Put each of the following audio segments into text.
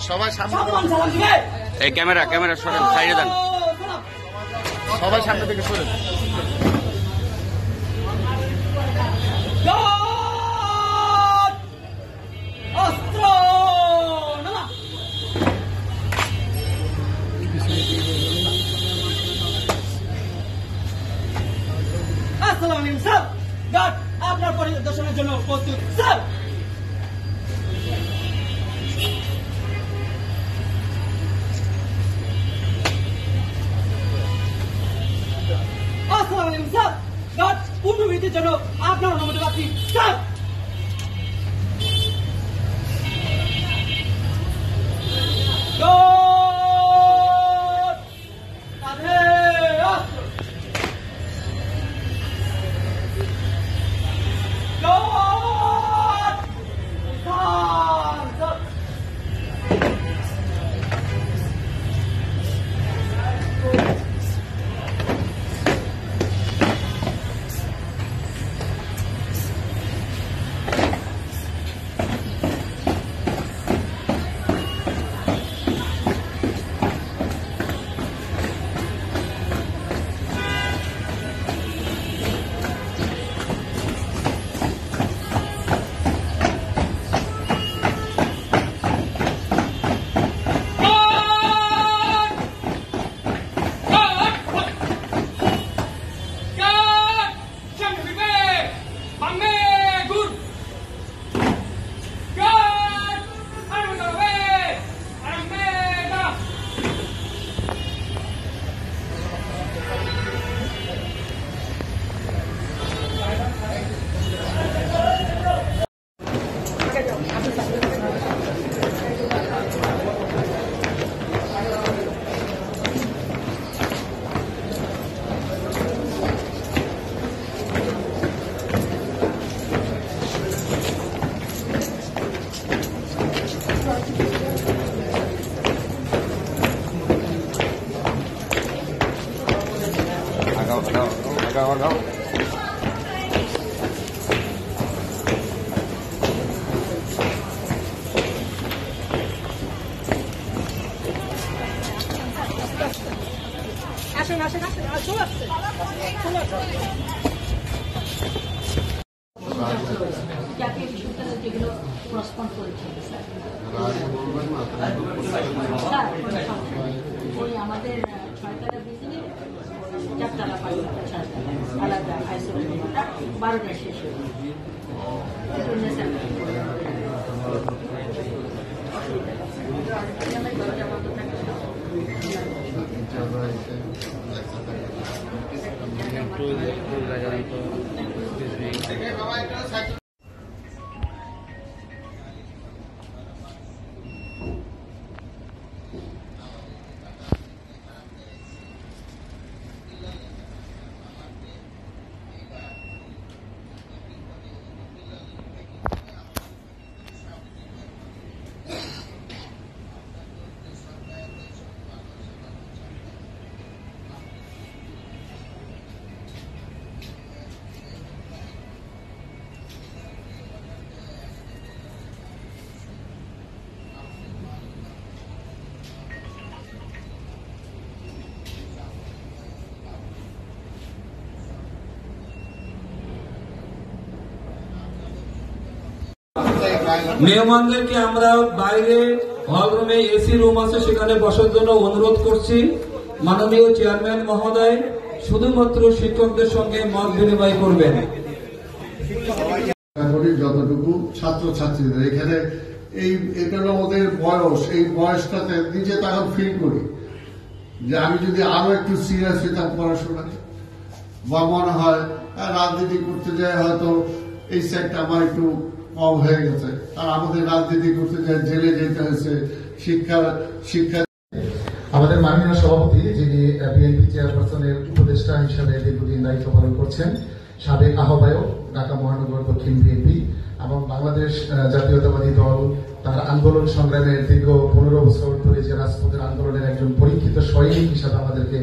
সবাই সামনে এই ক্যামেরা সরেন, সাইডে দেন, সবাই সামনে থেকে সরেন। আপনার পরিদর্শনের জন্য প্রস্তুত স্যার। আসসালামু আলাইকুম স্যার। গার্ড পূর্ণবিধির জন্য আপনার অনুমতি পাচ্ছি স্যার। আগাও। আসেন চলে আসছে। জাতীয় বিশ্ববিদ্যালয় যেগুলো রেসপন্ড করেছে ওই আমাদের 6তলা বিল্ডিংয়ে 4তলা 5তলা 6তলা আলাদা আইসোলেশন 12টা শেষ হয়ে মেহমানদেরকে আমরা বাইরে হলরুমে এসি রুম আছে সেখানে বসার জন্য অনুরোধ করছি। মাননীয় চেয়ারম্যান মহোদয় শুধুমাত্র শিক্ষকদের সঙ্গে মত বিনিময় করবেন। যতটুকু ছাত্রছাত্রীদের এখানে এটা ওদের বয়স, এই বয়সটাতে নিজে তারা ফিল করি যে আমি যদি আরো একটু সিরিয়াস হইতাম পড়াশোনায়, বা মনে হয় রাজনীতি করতে যায় হয়তো এই সাইডটা আমার একটু কম হয়ে গেছে, আর আমাদের রাজনীতি করতে যায় জেলে যেতে হয়েছে, শিক্ষা। আমাদের মাননীয় সভাপতি যিনি বিএনপি চেয়ারপারসনের উপদেষ্টা হিসাবে দীর্ঘদিন দায়িত্ব পালন করছেন, সাবেক আহ্বায়ক ঢাকা মহানগর দক্ষিণ বিএনপি এবং বাংলাদেশ জাতীয়তাবাদী দল, তার আন্দোলন সংগ্রামের দীর্ঘ 15 বছর ধরে যে রাজপথের আন্দোলনের একজন পরীক্ষিত সৈনিক হিসাবে আমাদেরকে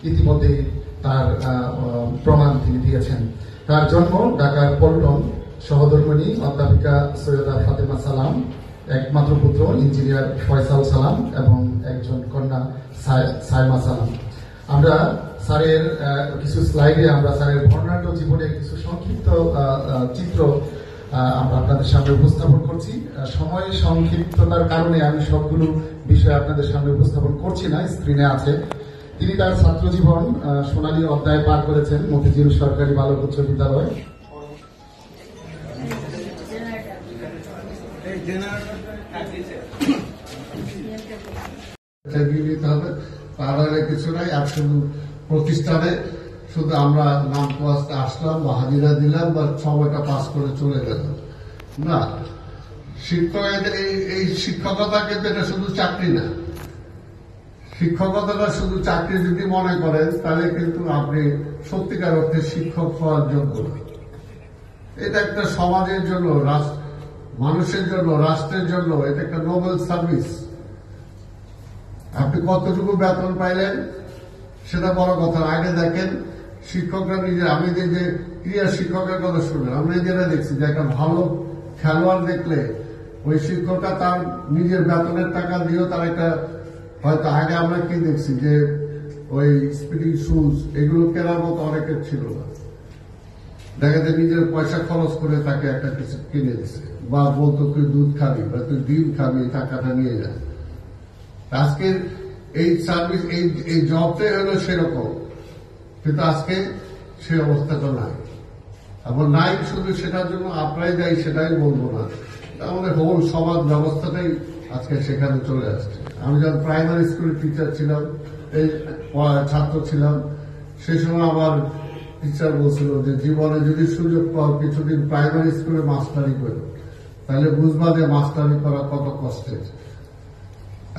ইতিমধ্যেই তার প্রমাণ তিনি দিয়েছেন। তার জন্ম ঢাকার পল্টন, সহধর্মিণী অধ্যাপিকা সৈয়দা ফাতেমা সালাম একমাত্র পুত্র ইঞ্জিনিয়ার ফয়সাল সালাম এবং একজন কন্যা সাইমা সালাম। আমরা স্যারের কিছু স্লাইডে আমরা স্যারের বর্ণাঢ্য জীবনের কিছু সংক্ষিপ্ত চিত্র আমরা আপনাদের সামনে উপস্থাপন করছি। সময় সংক্ষিপ্ততার কারণে আমি সবগুলো বিষয় আপনাদের সামনে উপস্থাপন করছি না, স্ক্রিনে আছে। তিনি তার ছাত্র জীবন সোনালী অধ্যায় পার করেছেন মতিঝিল সরকারি বালক উচ্চ বিদ্যালয়। নিতে হবে, তাহলে কিছু নাই। আর শুধু প্রতিষ্ঠানে শুধু আমরা নাম ক্লাসে আসলাম বা হাজিরা দিলাম বা সময়টা পাস করে চলে গেলাম না। শিক্ষকের এই শিক্ষকতা কিন্তু এটা শুধু চাকরি না। শিক্ষকতাটা শুধু চাকরি যদি মনে করেন তাহলে কিন্তু আপনি সত্যিকার অর্থে শিক্ষক হওয়ার যোগ্য না। এটা একটা সমাজের জন্য, মানুষের জন্য, রাষ্ট্রের জন্য এটা একটা নোবেল সার্ভিস। আপনি কতটুকু বেতন পাইলেন সেটা বড় কথা। আগে দেখেন শিক্ষকরা নিজে, আমি যে ক্রীড়া শিক্ষকের কথা শুনলেন, আমরা নিজেরা দেখছি যে একটা ভালো খেলোয়াড় দেখলে ওই শিক্ষকটা তার নিজের বেতনের টাকা দিয়েও তার একটা, হয়তো আগে আমরা কি দেখছি যে ওই স্পিডিং শুজ এগুলো কেনার মতো অনেকের ছিল না, দেখা যায় নিজের পয়সা খরচ করে তাকে একটা কিছু কিনে দিচ্ছে বা বলতো তুই দুধ খাবি বা তুই ডিম খাবি, টাকাটা নিয়ে যা। আজকের এই সার্ভিস, এই জবটাই হলো সেরকম, কিন্তু আজকে সেই অবস্থাটা নাই। এবং নাই শুধু সেটার জন্য আপনারাই দায়ী সেটাই বলবো না, আমাদের হোল সমাজ ব্যবস্থাটাই আজকে সেখানে চলে আসছে। আমি যখন প্রাইমারি স্কুলের টিচার ছিলাম, এই ছাত্র ছিলাম, সেই সময় আমার টিচার বলছিল যে জীবনে যদি সুযোগ পাও কিছুদিন প্রাইমারি স্কুলে মাস্টারি করো, তাহলে বুঝবা যে মাস্টারি করা কত কষ্টের।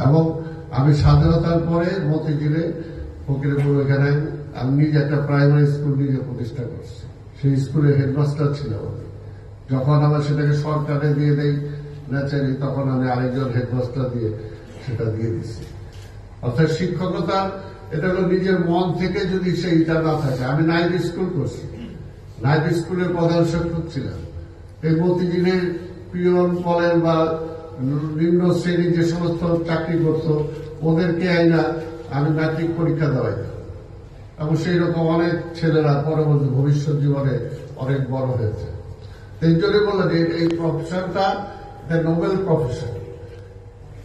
এবং আমি স্বাধীনতার পরে মতিঝিলে ফকিরপুর এখানে আমি নিজে একটা প্রাইমারি স্কুল নিজে প্রতিষ্ঠা করছি। সেই স্কুলের হেডমাস্টার ছিলাম আমি। যখন আমার সেটাকে সরকারে দিয়ে দেই ন্যাচারালি, তখন আমি আরেকজন হেডমাস্টার দিয়ে সেটা দিয়ে দিচ্ছি। অর্থাৎ শিক্ষকতা এটা হলো নিজের মন থেকে যদি সেইটা না থাকে। আমি নাইট স্কুল করছি, নাইট স্কুলের প্রধান শিক্ষক ছিলাম। এই মতিঝিলের পিয়ন বলেন বা নিম্ন শ্রেণী যে সমস্ত চাকরি করত ওদেরকে আইনা আমি ম্যাট্রিক পরীক্ষা দেওয়াই, এবং সেই রকম অনেক ছেলেরা পরবর্তী ভবিষ্যৎ জীবনে অনেক বড় হয়েছে। এই জন্য বললেন এই প্রফেশনটা নোবেল প্রফেশন,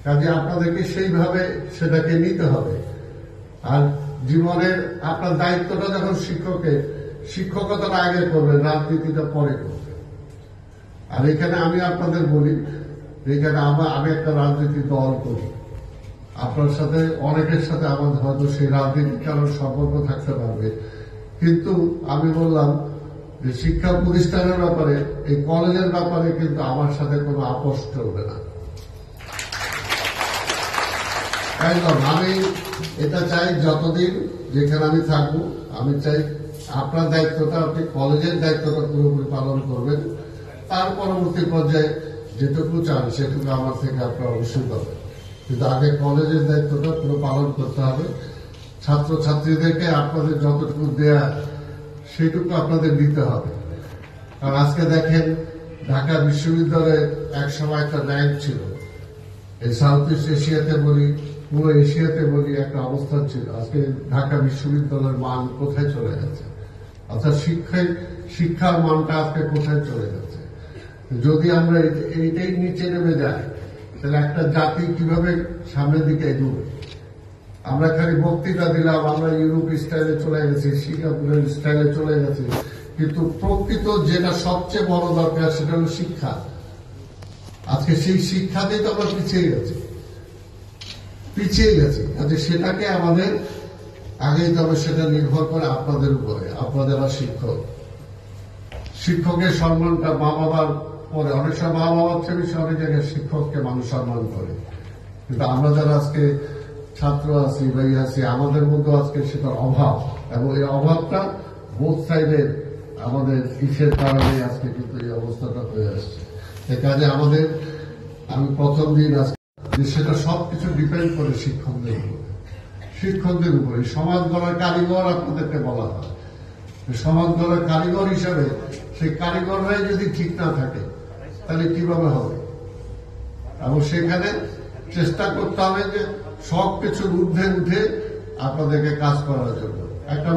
কাজে আপনাদেরকে সেইভাবে সেটাকে নিতে হবে। আর জীবনের আপনার দায়িত্বটা যখন শিক্ষকের, শিক্ষকতাটা আগে করবেন, রাজনীতিটা পরে করবেন। আর এখানে আমি আপনাদের বলি, এখানে আমি একটা রাজনীতি দল করি, আপনার সাথে অনেকের সাথে আমাদের হয়তো সেই রাজনীতির কারণ সম্পর্ক থাকতে পারবে, কিন্তু আমি বললাম যে শিক্ষা প্রতিষ্ঠানের ব্যাপারে, এই কলেজের ব্যাপারে কিন্তু আমার সাথে কোনো আপোষ চলবে না। একদম আমি এটা চাই, যতদিন যেখানে আমি থাকবো আমি চাই আপনার দায়িত্বটা, আপনি কলেজের দায়িত্বটা পুরোপুরি পালন করবেন। তার পরবর্তী পর্যায়ে যেটুকু চান সেটুকু আমার থেকে আপনার অবশ্যই পাবেন, কিন্তু আগে কলেজের দায়িত্বটা পুরো পালন করতে হবে। ছাত্রছাত্রীদেরকে আপনাদের যতটুকু দেয়া সেটুকু আপনাদের দিতে হবে। কারণ আজকে দেখেন ঢাকা বিশ্ববিদ্যালয়ে একসময় একটা র্যাঙ্ক ছিল, এই সাউথ ইস্ট এশিয়াতে বলি, পুরো এশিয়াতে বলি একটা অবস্থান ছিল। আজকে ঢাকা বিশ্ববিদ্যালয়ের মান কোথায় চলে গেছে, অর্থাৎ শিক্ষার মানটা আজকে কোথায় চলে গেছে। যদি আমরা এইটাই নিচে নেমে যাই তাহলে একটা জাতি কিভাবে সামনের দিকে এগোবে? আমরা খালি বক্তৃতা দিলাম, আমরা ইউরোপ স্টাইলে চলে গেছি, সিঙ্গাপুরের স্টাইলে চলে গেছি, কিন্তু প্রকৃত যেটা সবচেয়ে বড় দরকার সেটা হল শিক্ষা। আজকে সেই শিক্ষাতেই তো আমরা পিছিয়ে গেছি। কাজে সেটাকে আমাদের আগেই, তবে সেটা নির্ভর করে আপনাদের উপরে, আপনাদের শিক্ষকের সম্মানটা মা বাবার পরে, অনেক সময় মা বাবার থেকে অনেক জায়গায় শিক্ষককে মানুষ সম্মান করে, কিন্তু আমরা যারা আজকে ছাত্র আছি বা আছি আমাদের মধ্যে আজকে সেটার অভাব, এবং এই অভাবটা বোথ সাইডের আমাদের কিসের কারণে আজকে কিন্তু এই অবস্থাটা হয়ে আসছে। এই কাজে আমাদের, আমি প্রথম দিন আজকে সেটা সবকিছু ডিপেন্ড করে শিক্ষকদের উপরে। সমাজ গড়ার কারিগর আপনাদেরকে বলা হয়, সমাজ গড়ার কারিগর হিসাবে সেই কারিগররাই যদি ঠিক না থাকে তাহলে কিভাবে হবে? এবং সেখানে চেষ্টা করতে হবে যে সবকিছুর ঊর্ধ্বে উঠে আপনাদেরকে কাজ করার জন্য। একটা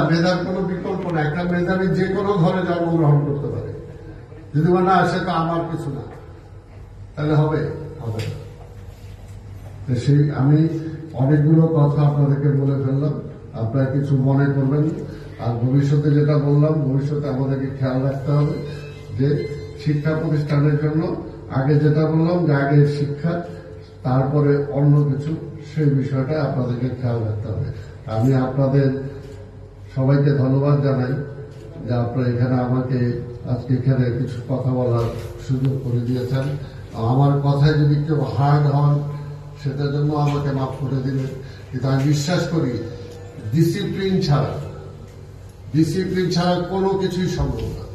মেধার কোনো বিকল্প না। একটা মেধাবী যে কোনো ঘরে জন্মগ্রহণ করতে পারে, যদি না আসে তো আমার কিছু না, তাহলে হবে না। সেই আমি অনেকগুলো কথা আপনাদেরকে বলে ফেললাম, আপনারা কিছু মনে করবেন। আর ভবিষ্যতে যেটা বললাম, ভবিষ্যতে আমাদেরকে খেয়াল রাখতে হবে যে শিক্ষা প্রতিষ্ঠানের জন্য আগে যেটা বললাম যে আগে শিক্ষা, তারপরে অন্য কিছু, সেই বিষয়টা আপনাদেরকে খেয়াল রাখতে হবে। আমি আপনাদের সবাইকে ধন্যবাদ জানাই যে আপনারা এখানে আমাকে আজকে এখানে কিছু কথা বলার সুযোগ করে দিয়েছেন। আমার কথায় যদি কেউ হার্ড হন সেটার জন্য আমাকে মাফ করে দিবেন, কিন্তু আমি বিশ্বাস করি ডিসিপ্লিন ছাড়া কোনো কিছুই সম্ভব না,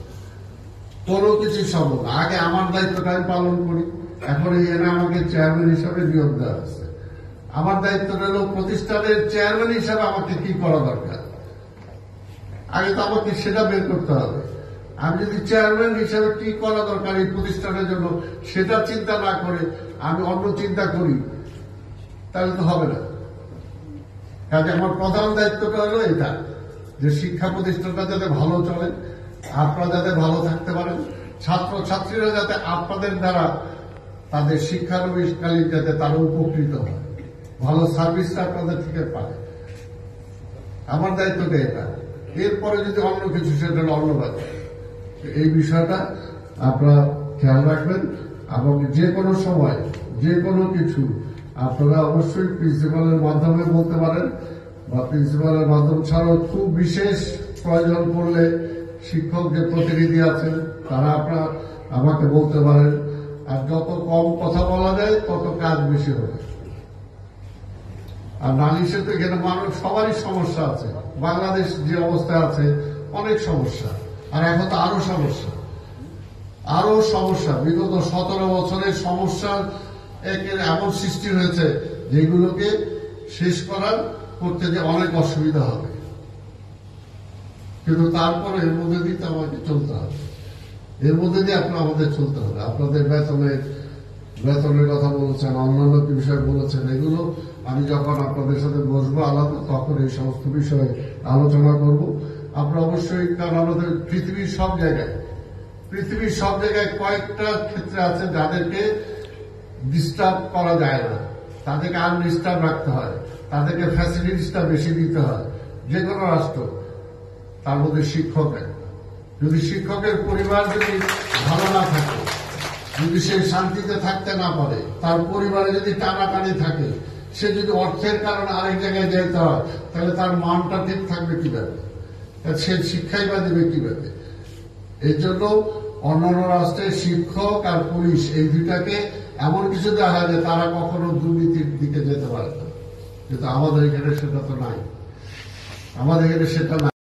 কোনো কিছুই সম্ভব না। আগে আমার দায়িত্বটা আমি পালন করি, এখন এখানে আমাকে চেয়ারম্যান হিসাবে নিয়োগ দেওয়া হয়েছে। আমার দায়িত্বটা হলো প্রতিষ্ঠানের চেয়ারম্যান হিসাবে আমাকে কি করা দরকার, আগে তো আমাকে সেটা বের করতে হবে। আমি যদি চেয়ারম্যান হিসাবে কি করা দরকার এই প্রতিষ্ঠানের জন্য সেটা চিন্তা না করে আমি অন্য চিন্তা করি, তাহলে তো হবে না। কাজে আমার প্রধান দায়িত্বটা হলো এটা, যে শিক্ষা প্রতিষ্ঠানটা যাতে ভালো চলে, আপনারা যাতে ভালো থাকতে পারেন, ছাত্রছাত্রীরা যাতে আপনাদের দ্বারা তাদের শিক্ষানবিশকালীন যাতে তারা উপকৃত হয়, ভালো সার্ভিসটা আপনাদের থেকে পায়। আমার দায়িত্বটা এটা। এরপরে যদি অন্য কিছু, সেটা অন্য ব্যাপার। এই বিষয়টা আপনারা খেয়াল রাখবেন এবং যে কোনো সময় যে কোনো কিছু আপনারা অবশ্যই প্রিন্সিপালের মাধ্যমে বলতে পারেন, বা প্রিন্সিপালের মাধ্যম ছাড়াও খুব বিশেষ প্রয়োজন পড়লে শিক্ষক যে প্রতিনিধি আছেন তারা আপনারা আমাকে বলতে পারেন। আর যত কম কথা বলা যায় তত কাজ বেশি হবে। আর নালিশে তো এখানে মানুষ সবারই সমস্যা আছে, বাংলাদেশ যে অবস্থায় আছে অনেক সমস্যা, আর এখন তো আরো সমস্যা। বিগত 17 বছরের সমস্যা এমন সৃষ্টি হয়েছে যেগুলোকে শেষ করতে যে অনেক অসুবিধা হবে, কিন্তু তারপরে এর মধ্যে দিয়ে আমাকে চলতে হবে, এর মধ্যে দিয়ে আমাদের চলতে হবে। আপনাদের বেতনের কথা বলেছেন, অন্যান্য বিষয় বলেছেন, এগুলো আমি যখন আপনাদের সাথে বসবো আলাদা, তখন এই সমস্ত বিষয়ে আলোচনা করব। আপনারা অবশ্যই, কারণ আমাদের পৃথিবীর সব জায়গায় কয়েকটা ক্ষেত্রে আছে যাদেরকে ডিস্টার্ব করা যায় না, তাদেরকে আনডিস্টার্ব রাখতে হয়, তাদেরকে ফ্যাসিলিটিসটা বেশি দিতে হয়। যে কোনো রাষ্ট্র, তার মধ্যে শিক্ষকের, যদি শিক্ষকের পরিবার যদি ভালো না থাকে, যদি সে শান্তিতে থাকতে না পারে, তার পরিবারে যদি টানাটানি থাকে, সে যদি অর্থের কারণে আরেক জায়গায় যেতে হয়, তাহলে তার মানটা ঠিক থাকবে কিভাবে, সে শিক্ষাই বা দেবে কিভাবে? এই জন্য অন্যান্য রাষ্ট্রে শিক্ষক আর পুলিশ এই দুইটাকে এমন কিছু দেখা যায় তারা কখনো দুর্নীতির দিকে যেতে পারে না, কিন্তু আমাদের এখানে সেটা তো নাই, আমাদের এখানে সেটা নাই।